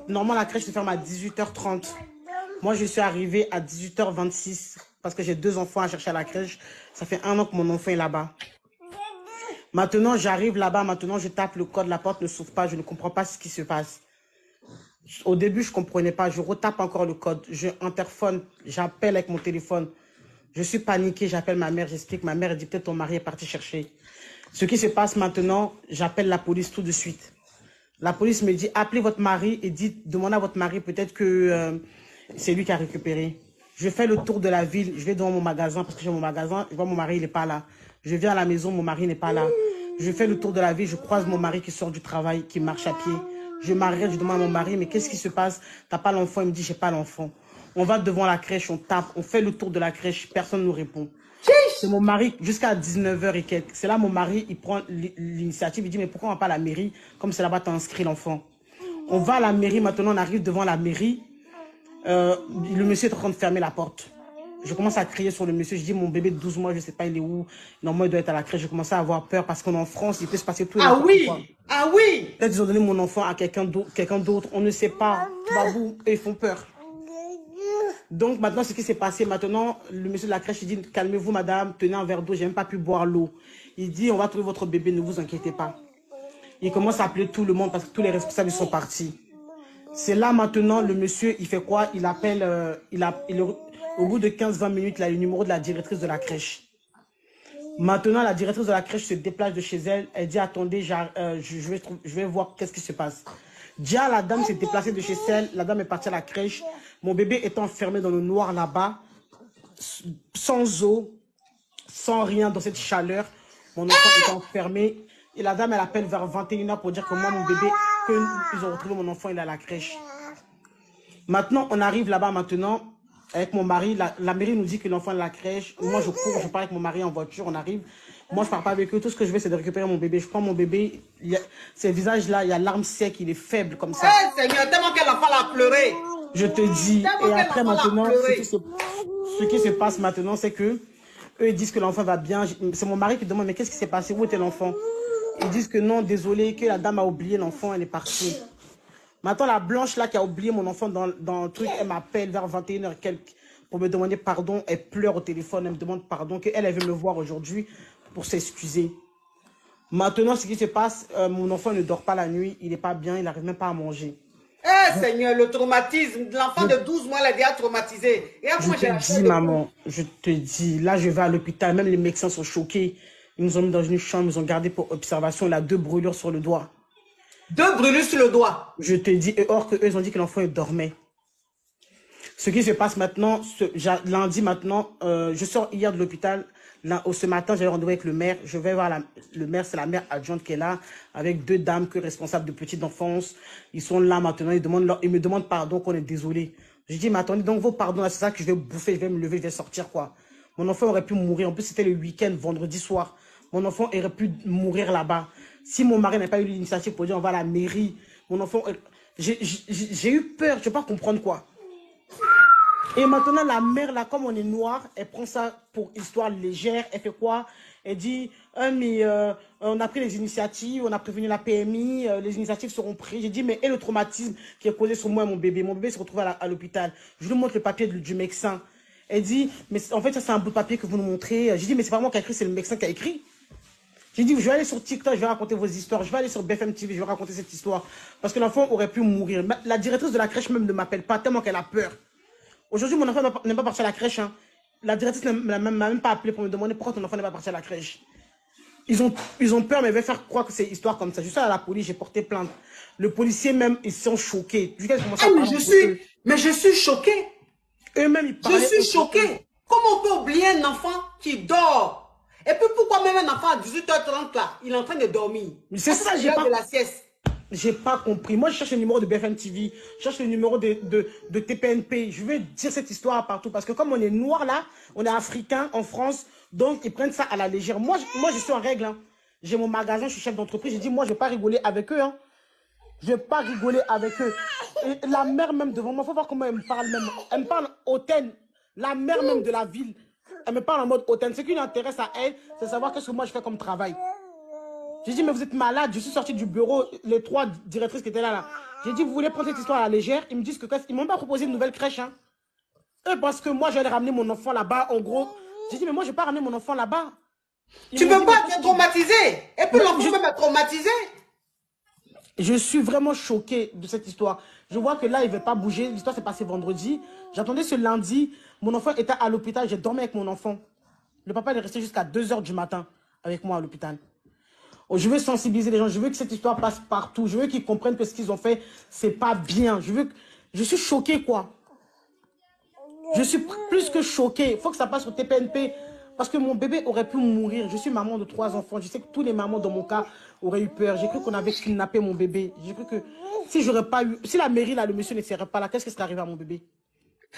normalement la crèche se ferme à 18 h 30. Moi, je suis arrivée à 18 h 26 parce que j'ai 2 enfants à chercher à la crèche. Ça fait 1 an que mon enfant est là-bas. Maintenant, j'arrive là-bas, maintenant je tape le code, la porte ne s'ouvre pas, je ne comprends pas ce qui se passe. Au début, je ne comprenais pas, je retape encore le code, je interphone, j'appelle avec mon téléphone. Je suis paniquée, j'appelle ma mère, j'explique, ma mère elle dit peut-être ton mari est parti chercher. Ce qui se passe maintenant, j'appelle la police tout de suite. La police me dit, appelez votre mari et demandez à votre mari, peut-être que c'est lui qui a récupéré. Je fais le tour de la ville, je vais devant mon magasin, parce que j'ai mon magasin, je vois mon mari, il n'est pas là. Je viens à la maison, mon mari n'est pas là. Je fais le tour de la ville, je croise mon mari qui sort du travail, qui marche à pied. Je m'arrête, je demande à mon mari, mais qu'est-ce qui se passe? T'as pas l'enfant? Il me dit, j'ai pas l'enfant. On va devant la crèche, on tape, on fait le tour de la crèche, personne ne nous répond. C'est mon mari, jusqu'à 19 h et quelques. C'est là mon mari, il prend l'initiative, il dit, mais pourquoi on va pas à la mairie? Comme c'est là-bas, t'as inscrit l'enfant. On va à la mairie, maintenant on arrive devant la mairie. Le monsieur est en train de fermer la porte. Je commence à crier sur le monsieur, je dis, mon bébé de 12 mois, je sais pas, il est où? Normalement, il doit être à la crèche. Je commence à avoir peur parce qu'en France, il peut se passer tout. Ah oui! Ah oui! Peut-être qu'ils ont donné mon enfant à quelqu'un d'autre, on ne sait pas. Babou, eux, ils font peur. Donc maintenant, ce qui s'est passé, maintenant, le monsieur de la crèche, il dit, calmez-vous madame, tenez un verre d'eau, j'ai même pas pu boire l'eau. Il dit, on va trouver votre bébé, ne vous inquiétez pas. Il commence à appeler tout le monde parce que tous les responsables sont partis. C'est là maintenant, le monsieur, il fait quoi? Il appelle, au bout de 15-20 minutes, il a le numéro de la directrice de la crèche. Maintenant, la directrice de la crèche se déplace de chez elle. Elle dit, attendez, je vais voir qu'est-ce qui se passe. Déjà, la dame s'est déplacée de chez elle. La dame est partie à la crèche. Mon bébé est enfermé dans le noir là-bas, sans eau, sans rien, dans cette chaleur. Mon enfant est enfermé. Et la dame, elle appelle vers 21 h pour dire que moi, mon bébé, qu'ils ont retrouvé mon enfant, il est à la crèche. Maintenant, on arrive là-bas maintenant. Avec mon mari, la mairie nous dit que l'enfant est à la crèche. Moi, je cours, je pars avec mon mari en voiture, on arrive. Moi, je pars pas avec eux. Tout ce que je veux, c'est de récupérer mon bébé. Je prends mon bébé, ses visages là, il y a l'arme sec, il est faible comme ça. Eh Seigneur, tellement que l'enfant l'a pleuré. Je te dis. Et après, maintenant, ce qui se passe maintenant, c'est que eux, ils disent que l'enfant va bien. C'est mon mari qui demande, mais qu'est-ce qui s'est passé? Où était l'enfant? Ils disent que non, désolé, que la dame a oublié l'enfant, elle est partie. Maintenant, la blanche là qui a oublié mon enfant dans le truc, elle m'appelle vers 21 h quelques pour me demander pardon. Elle pleure au téléphone, elle me demande pardon, qu'elle veut me voir aujourd'hui pour s'excuser. Maintenant, ce qui se passe, mon enfant ne dort pas la nuit, il n'est pas bien, il n'arrive même pas à manger. Eh Seigneur, le traumatisme, l'enfant de 12 mois l'a déjà traumatisé. Je te dis, maman, je te dis, là je vais à l'hôpital, même les médecins sont choqués. Ils nous ont mis dans une chambre, ils nous ont gardé pour observation, il a 2 brûlures sur le doigt. 2 brûlures sur le doigt. Je te dis, et or qu'eux, ils ont dit que l'enfant dormait. Ce qui se passe maintenant, lundi maintenant, je sors hier de l'hôpital. Ce matin, j'ai rendez-vous avec le maire. Je vais voir le maire, c'est la mère adjointe qui est là, avec 2 dames responsables de petite enfance. Ils sont là maintenant, ils me demandent pardon, qu'on est désolé. Je dis, mais attendez, donc vos pardons, c'est ça que je vais bouffer, je vais me lever, je vais sortir quoi. Mon enfant aurait pu mourir. En plus, c'était le week-end, vendredi soir. Mon enfant aurait pu mourir là-bas. Si mon mari n'a pas eu l'initiative pour dire on va à la mairie, mon enfant... J'ai eu peur, je ne peux pas comprendre quoi. Et maintenant, la mère, là, comme on est noir, elle prend ça pour histoire légère. Elle fait quoi? Elle dit, mais on a pris les initiatives, on a prévenu la PMI, les initiatives seront prises. J'ai dit, mais et le traumatisme qui est causé sur moi et mon bébé? Mon bébé se retrouve à l'hôpital. Je lui montre le papier du médecin. Elle dit, mais en fait, ça c'est un bout de papier que vous nous montrez. J'ai dit, mais c'est pas moi qui a écrit, c'est le médecin qui a écrit. J'ai dit, je vais aller sur TikTok, je vais raconter vos histoires. Je vais aller sur BFM TV, je vais raconter cette histoire. Parce que l'enfant aurait pu mourir. La directrice de la crèche même ne m'appelle pas, tellement qu'elle a peur. Aujourd'hui, mon enfant n'est pas parti à la crèche. Hein. La directrice ne m'a même pas appelé pour me demander pourquoi ton enfant n'est pas parti à la crèche. Ils ont peur, mais ils veulent faire croire que c'est histoire comme ça. Je suis à la police, j'ai porté plainte. Le policier même, ils sont choqués. Mais je suis choquée. Eux-mêmes, ils parlaient. Je suis choquée. Comment on peut oublier un enfant qui dort? Et puis pourquoi même un enfant à 18h30 là, il est en train de dormir? C'est ça, j'ai pas... de la sieste. J'ai pas compris. Moi, je cherche le numéro de BFM TV, je cherche le numéro de TPNP. Je veux dire cette histoire partout parce que comme on est noir là, on est africain en France, donc ils prennent ça à la légère. Moi je suis en règle. Hein. J'ai mon magasin, je suis chef d'entreprise. J'ai dit, moi, je vais pas rigoler avec eux. Hein. Je vais pas rigoler avec eux. Et la mère même devant moi, faut voir comment elle me parle même. Elle me parle hautaine. La mère même de la ville, elle me parle en mode hautaine. Ce qui l'intéresse à elle, c'est savoir qu'est-ce que moi je fais comme travail. J'ai dit, mais vous êtes malade. Je suis sorti du bureau, les 3 directrices qui étaient là. J'ai dit, vous voulez prendre cette histoire à la légère? Ils me disent que ils m'ont pas proposé une nouvelle crèche. Hein. Eux, parce que moi, j'allais ramener mon enfant là-bas, en gros. J'ai dit, mais moi, je vais pas ramener mon enfant là-bas. Tu peux pas être traumatisé. Et puis l'enfant même est traumatisé. Je suis vraiment choquée de cette histoire. Je vois que là, il ne veut pas bouger. L'histoire s'est passée vendredi. J'attendais ce lundi. Mon enfant était à l'hôpital. J'ai dormi avec mon enfant. Le papa est resté jusqu'à 2 h du matin avec moi à l'hôpital. Je veux sensibiliser les gens. Je veux que cette histoire passe partout. Je veux qu'ils comprennent que ce qu'ils ont fait, c'est pas bien. Je suis choquée, quoi. Je suis plus que choquée. Il faut que ça passe au TPNP. Parce que mon bébé aurait pu mourir. Je suis maman de 3 enfants. Je sais que tous les mamans dans mon cas auraient eu peur. J'ai cru qu'on avait kidnappé mon bébé. J'ai cru que si j'aurais pas eu... Si la mairie, là, le monsieur ne serait pas là, qu'est-ce qui serait arrivé à mon bébé?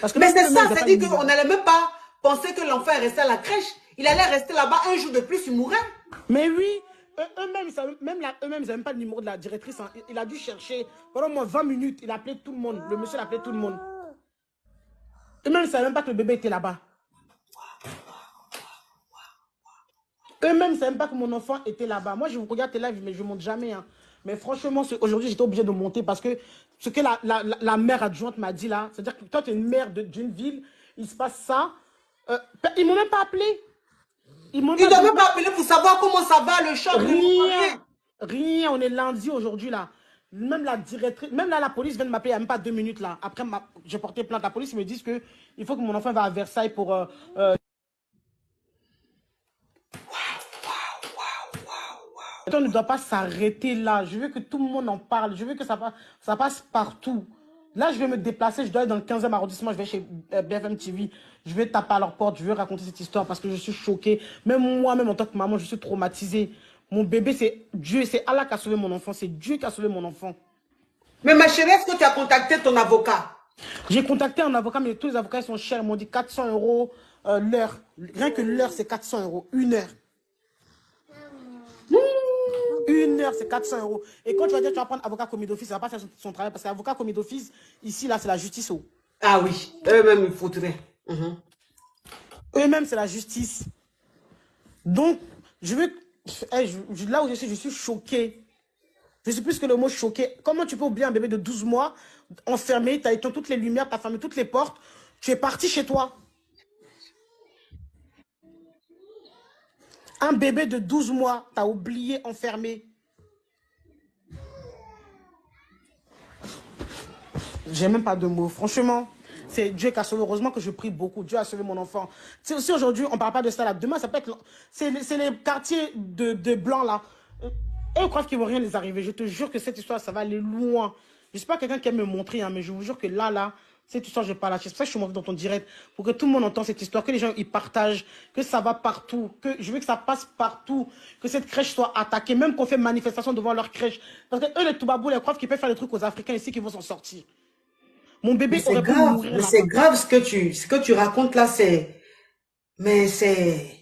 Parce que mais c'est ça, c'est dit qu'on n'allait même pas penser que l'enfant est resté à la crèche. Il allait rester là-bas un jour de plus, il mourrait. Mais oui, eux-mêmes, ils n'avaient même pas le numéro de la directrice. Hein. Il a dû chercher pendant moins 20 minutes. Il a appelé tout le monde. Le monsieur a appelé tout le monde. Eux-mêmes, ils ne savaient même pas que le bébé était là-bas. Eux-mêmes, ils ne savaient même pas que mon enfant était là-bas. Moi, je vous regarde tes lives, mais je ne monte jamais. Hein. Mais franchement, aujourd'hui, j'étais obligée de monter parce que ce que la mère adjointe m'a dit là, c'est-à-dire que quand tu es une mère d'une ville, il se passe ça. Ils ne m'ont même pas appelé. Ils ne doivent même pas appeler pour savoir comment ça va, le choc. Rien, on est lundi aujourd'hui là. Même la directrice, même là la police vient de m'appeler il n'y a même pas 2 minutes là. Après, j'ai porté plainte. La police me dit qu'il faut que mon enfant va à Versailles pour... On ne doit pas s'arrêter là. Je veux que tout le monde en parle. Je veux que ça passe partout. Là, je vais me déplacer. Je dois aller dans le 15e arrondissement. Je vais chez BFM TV. Je vais taper à leur porte. Je vais raconter cette histoire parce que je suis choquée. Même moi, même en tant que maman, je suis traumatisée. Mon bébé, c'est Dieu. C'est Allah qui a sauvé mon enfant. C'est Dieu qui a sauvé mon enfant. Mais ma chérie, est-ce que tu as contacté ton avocat? J'ai contacté un avocat, mais tous les avocats ils sont chers. Ils m'ont dit 400 € l'heure. Rien que l'heure, c'est 400 €. 1 heure. 1 heure, c'est 400 €. Et quand tu vas dire que tu vas prendre avocat commis d'office, ça va pas faire son travail. Parce qu'avocat commis d'office, ici, là, c'est la justice. Ah oui, eux-mêmes, il faudrait. Eux-mêmes, c'est la justice. Donc, je veux... là où je suis choquée. Je suis plus que le mot choqué. Comment tu peux oublier un bébé de 12 mois, enfermé, tu as éteint toutes les lumières, tu as fermé toutes les portes, tu es parti chez toi. Un bébé de 12 mois, tu as oublié, enfermé. J'ai même pas de mots. Franchement, c'est Dieu qui a sauvé. Heureusement que je prie beaucoup. Dieu a sauvé mon enfant. Si aujourd'hui, on ne parle pas de ça là, demain, ça peut être... C'est les quartiers de blancs là. Et ils croient qu'ils ne vont rien les arriver. Je te jure que cette histoire, ça va aller loin. Je ne suis pas quelqu'un qui aime me montrer, hein, mais je vous jure que là, cette histoire, je ne vais pas lâcher. C'est pour ça que je suis monté dans ton direct, pour que tout le monde entende cette histoire, que les gens y partagent, que ça va partout, que je veux que ça passe partout, que cette crèche soit attaquée, même qu'on fait manifestation devant leur crèche. Parce que eux, les Toubabous, les croient qu'ils peuvent faire des trucs aux Africains ici qui vont s'en sortir. Mon bébé aurait pu mourir. Mais c'est grave ce que tu racontes là, c'est... Mais c'est...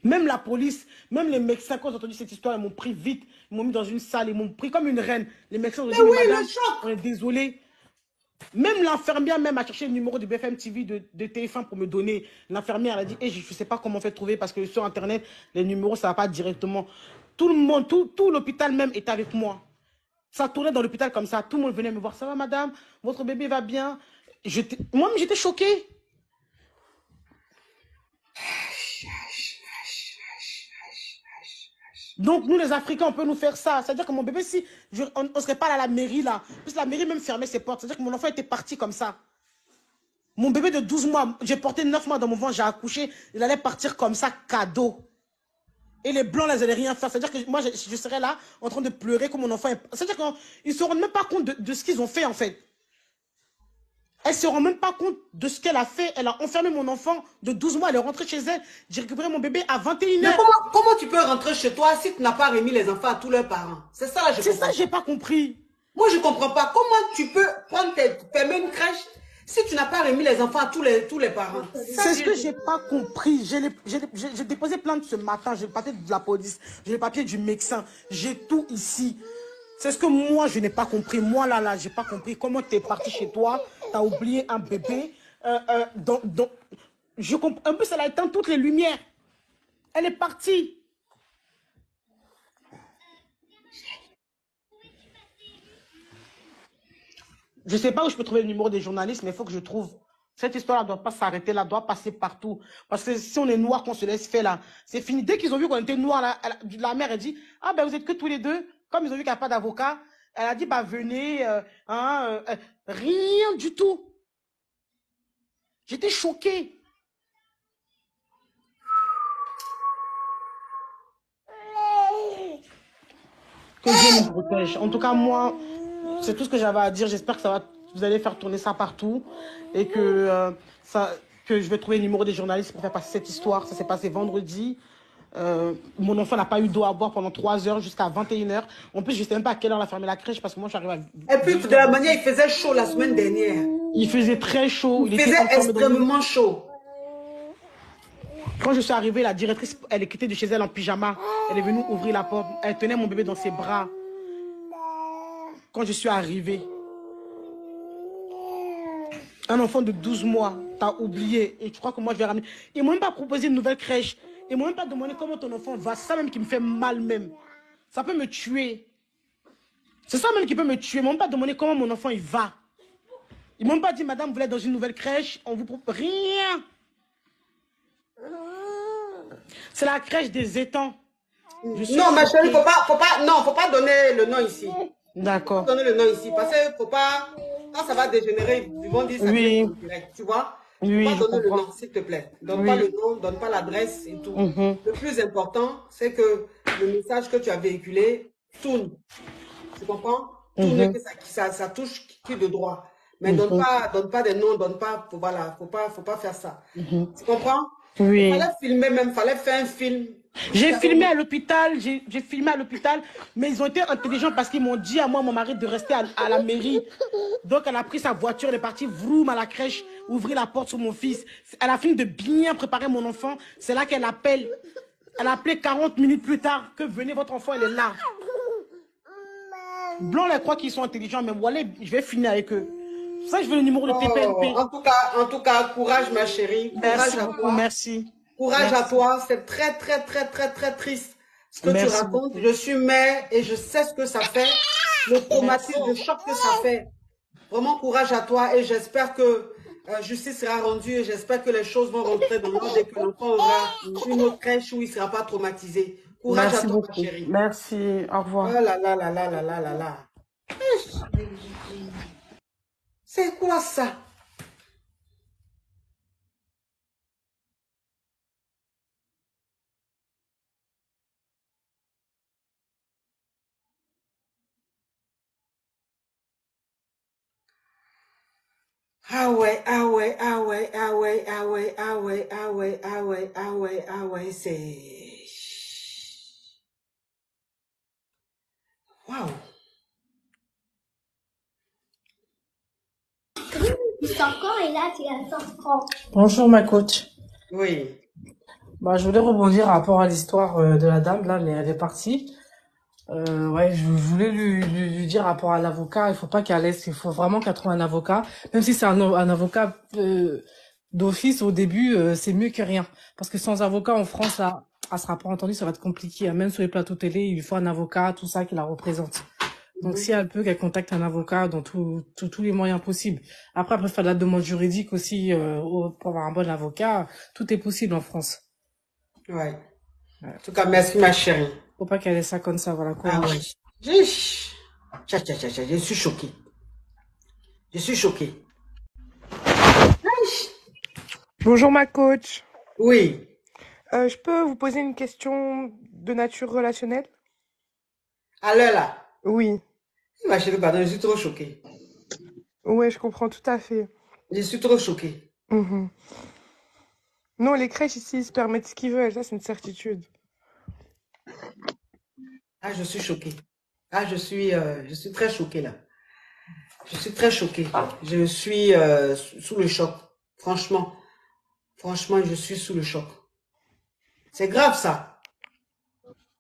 Même la police, même les médecins, quand ils ont entendu cette histoire, ils m'ont pris vite, ils m'ont mis dans une salle, ils m'ont pris comme une reine. Les médecins ont dit, oui, madame, le choc. on est désolé. Même l'infirmière même a cherché le numéro de BFM TV de TF1 pour me donner. L'infirmière a dit, hey, je ne sais pas comment faire trouver parce que sur Internet, les numéros, ça ne va pas directement. Tout le monde, tout l'hôpital même est avec moi. Ça tournait dans l'hôpital comme ça. Tout le monde venait me voir. Ça va, madame? Votre bébé va bien? Moi-même, j'étais choquée. Donc, nous, les Africains, on peut nous faire ça. C'est-à-dire que mon bébé, si on ne serait pas à la mairie, là, plus la mairie même fermait ses portes. C'est-à-dire que mon enfant était parti comme ça. Mon bébé de 12 mois, j'ai porté 9 mois dans mon ventre, j'ai accouché. Il allait partir comme ça, cadeau. Et les blancs, là, ils n'allaient rien faire. C'est-à-dire que moi, je serais là en train de pleurer comme mon enfant. C'est-à-dire qu'ils ne se rendent même pas compte de ce qu'ils ont fait, en fait. Elle ne se rend même pas compte de ce qu'elle a fait. Elle a enfermé mon enfant de 12 mois. Elle est rentrée chez elle. J'ai récupéré mon bébé à 21h. Mais comment tu peux rentrer chez toi si tu n'as pas remis les enfants à tous leurs parents? C'est ça, là, je comprends. C'est ça, je n'ai pas compris. Moi, je ne comprends pas. Comment tu peux fermer une crèche si tu n'as pas remis les enfants à tous les parents? C'est ce que je n'ai pas compris. J'ai déposé plainte ce matin. J'ai le papier de la police. J'ai le papier du médecin. J'ai tout ici. C'est ce que moi, je n'ai pas compris. Moi, là, je n'ai pas compris. Comment tu es parti chez toi? Tu as oublié un bébé. Je comprends. En plus, elle a éteint toutes les lumières. Elle est partie. Je ne sais pas où je peux trouver le numéro des journalistes, mais il faut que je trouve. Cette histoire ne doit pas s'arrêter là, doit passer partout. Parce que si on est noir, qu'on se laisse faire là, c'est fini. Dès qu'ils ont vu qu'on était noir, la mère a dit, ah ben vous êtes que tous les deux. Comme ils ont vu qu'il n'y a pas d'avocat, elle a dit, bah venez, rien du tout. J'étais choquée. Que Dieu nous protège. En tout cas, moi, c'est tout ce que j'avais à dire. J'espère que vous allez faire tourner ça partout et que je vais trouver le numéro des journalistes pour faire passer cette histoire. Ça s'est passé vendredi. Mon enfant n'a pas eu d'eau à boire pendant 3 heures jusqu'à 21h. En plus, je ne sais même pas à quelle heure elle a fermé la crèche parce que moi, je suis arrivée à... Et puis, de la manière, il faisait chaud la semaine dernière. Il faisait très chaud. Il faisait extrêmement chaud. Quand je suis arrivée, la directrice, elle est quittée de chez elle en pyjama. Elle est venue ouvrir la porte. Elle tenait mon bébé dans ses bras. Quand je suis arrivée, un enfant de 12 mois, t'as oublié. Et tu crois que moi, je vais ramener... Ils m'ont même pas proposé une nouvelle crèche. Ils m'ont même pas demandé comment ton enfant va. C'est ça même qui me fait mal même. Ça peut me tuer. C'est ça même qui peut me tuer. Ils m'ont même pas demandé comment mon enfant il va. Ils m'ont même pas dit, madame, vous voulez être dans une nouvelle crèche. On vous propose rien. C'est la crèche des étangs. Non, ma chérie, faut pas donner le nom ici. D'accord. Donner le nom ici, parce que faut pas, quand ça va dégénérer, ils vont dire ça direct, tu vois. Oui, faut pas donner le nom, s'il te plaît. Donne pas le nom, donne pas l'adresse et tout. Le plus important, c'est que le message que tu as véhiculé tourne. Tu comprends? Tourne, que ça touche qui de droit. Mais donne pas des noms, voilà, faut pas faire ça. Tu comprends? Oui. Fallait filmer même, fallait faire un film. J'ai filmé à l'hôpital, mais ils ont été intelligents parce qu'ils m'ont dit à moi, mon mari, de rester à la mairie. Donc elle a pris sa voiture, elle est partie vroom à la crèche, ouvrir la porte sur mon fils. Elle a fini de bien préparer mon enfant. C'est là qu'elle appelle. Elle a appelé 40 minutes plus tard que venez, votre enfant, elle est là. Blanc, elle croit qu'ils sont intelligents, mais voilà, je vais finir avec eux. C'est ça que je veux le numéro de TPNP. En tout cas, courage ma chérie. Merci beaucoup, merci. Courage à toi, c'est très triste ce que tu racontes. Je suis mère et je sais ce que ça fait, le traumatisme, le choc que ça fait. Vraiment courage à toi et j'espère que justice sera rendue et j'espère que les choses vont rentrer dans l'ordre et que l'enfant aura une autre crèche où il ne sera pas traumatisé. Courage à toi ma chérie. Merci, au revoir. Oh là là là là là là là là. C'est quoi ça? Ah ouais, ah ouais, ah ouais, ah ouais, ah ouais, ah ouais, ah ouais, ah ouais, ah ouais, ah ouais, c'est... Waouh. Bonjour ma coach. Oui. Bah, je voulais rebondir par rapport à l'histoire de la dame là, mais elle est partie. Ouais, je voulais lui dire par rapport à l'avocat, il faut pas qu'elle laisse, il faut vraiment qu'elle trouve un avocat, même si c'est un avocat d'office au début, c'est mieux que rien. Parce que sans avocat en France là, elle sera pas entendue, ça va être compliqué. Même sur les plateaux télé, il lui faut un avocat, tout ça qui la représente. Donc si elle peut, qu'elle contacte un avocat dans tous les moyens possibles. Après faire de la demande juridique aussi pour avoir un bon avocat, tout est possible en France. Ouais. En tout cas, merci ma chérie. Faut pas qu'elle ait ça comme ça, voilà. Ah ouais. Je suis choquée. Je suis choquée. Bonjour ma coach. Oui. Je peux vous poser une question de nature relationnelle? À l'heure là. Oui. Ma chérie, pardon, je suis trop choquée. Ouais, je comprends tout à fait. Je suis trop choquée. Mhm. Non, les crèches ici, ils se permettent ce qu'ils veulent, ça c'est une certitude. Ah, je suis choquée. Ah, je suis très choquée là. Je suis très choquée. Je suis sous le choc. Franchement. Franchement, je suis sous le choc. C'est grave ça.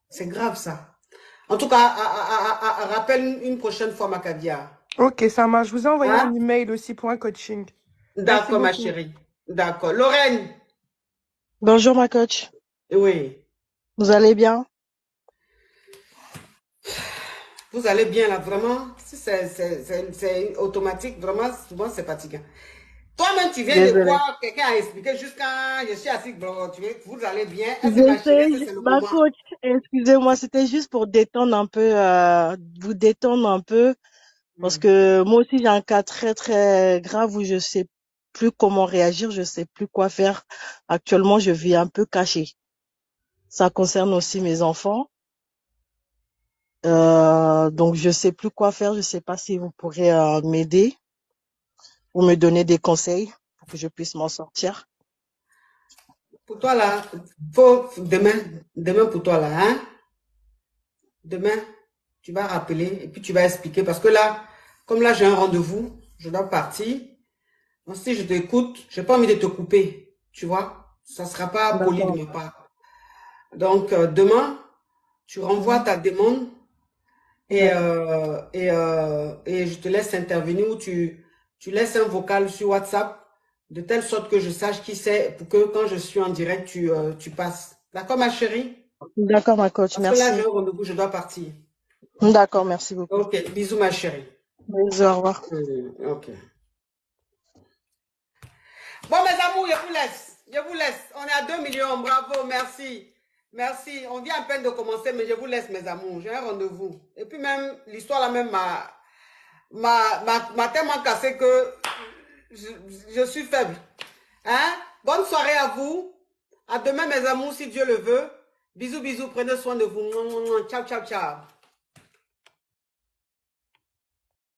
C'est grave ça. En tout cas, rappelle une prochaine fois, Makadia. Ok, ça marche. Je vous ai envoyé Hein? un email aussi pour un coaching. Merci D'accord, ma beaucoup. chérie. D'accord. Lorraine. Bonjour ma coach, Oui. vous allez bien? Vous allez bien là, vraiment. Si c'est automatique, vraiment, souvent c'est fatigant. Toi-même, tu viens de Désolée. quoi? Quelqu'un a expliqué juste quand je suis assis, bro, vous allez bien. Est-ce que Je ma chérie, est-ce que sais, c'est le ma moment? coach, excusez-moi, c'était juste pour détendre un peu, vous détendre un peu, parce que moi aussi j'ai un cas très très grave où je sais plus comment réagir, je sais plus quoi faire. Actuellement, je vis un peu cachée. Ça concerne aussi mes enfants, donc je sais plus quoi faire. Je sais pas si vous pourrez m'aider ou me donner des conseils pour que je puisse m'en sortir. Pour toi là, demain pour toi là, hein? Demain, tu vas rappeler et puis tu vas expliquer parce que là, comme là j'ai un rendez-vous, je dois partir. Donc, si je t'écoute, j'ai pas envie de te couper, tu vois? Ça sera pas poli de D'accord. ma part. Donc, demain, tu renvoies ta demande D'accord. et je te laisse intervenir ou tu laisses un vocal sur WhatsApp de telle sorte que je sache qui c'est pour que quand je suis en direct, tu passes. D'accord, ma chérie? D'accord, ma coach, Parce que là, j'ai merci. un rendez-vous, je dois partir. D'accord, merci beaucoup. Ok, bisous, ma chérie. Bisous, au revoir. Ok. Bon, mes amours, je vous laisse. Je vous laisse. On est à 2 millions. Bravo, merci. Merci. On vient à peine de commencer, mais je vous laisse, mes amours. J'ai un rendez-vous. Et puis même, l'histoire là même m'a tellement cassé que je suis faible. Hein? Bonne soirée à vous. À demain, mes amours, si Dieu le veut. Bisous, bisous. Prenez soin de vous. Ciao, ciao, ciao.